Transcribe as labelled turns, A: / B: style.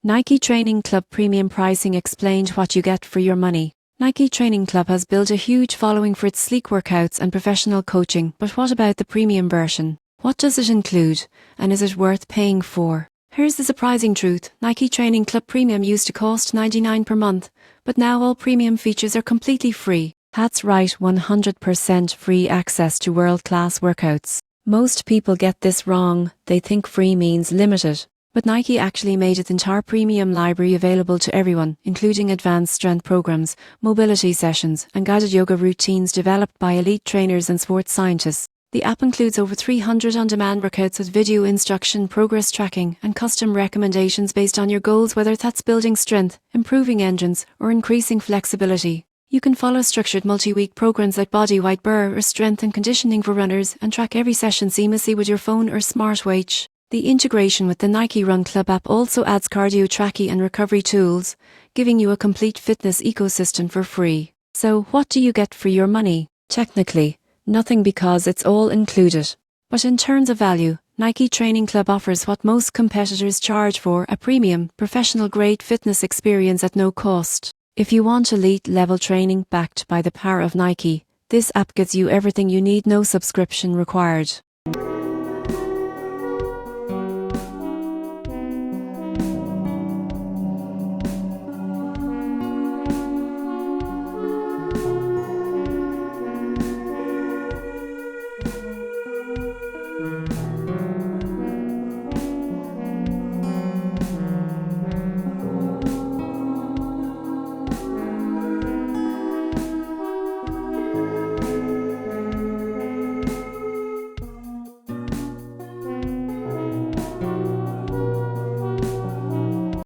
A: Nike Training Club Premium Pricing explained what you get for your money. Nike Training Club has built a huge following for its sleek workouts and professional coaching, but what about the premium version? What does it include, and is it worth paying for? Here's the surprising truth. Nike Training Club Premium used to cost $99 per month, but now all premium features are completely free. That's right, 100% free access to world-class workouts. Most people get this wrong. They think free means limited. But Nike actually made its entire premium library available to everyone, including advanced strength programs, mobility sessions, and guided yoga routines developed by elite trainers and sports scientists. The app includes over 300 on-demand workouts with video instruction, progress tracking, and custom recommendations based on your goals, whether that's building strength, improving endurance, or increasing flexibility. You can follow structured multi-week programs like Body White Burr or Strength and Conditioning for runners and track every session seamlessly with your phone or smartwatch. The integration with the Nike Run Club app also adds cardio tracking and recovery tools, giving you a complete fitness ecosystem for free. So, what do you get for your money? Technically, nothing because it's all included. But in terms of value, Nike Training Club offers what most competitors charge for: a premium, professional-grade fitness experience at no cost. If you want elite-level training backed by the power of Nike, this app gives you everything you need, no subscription required.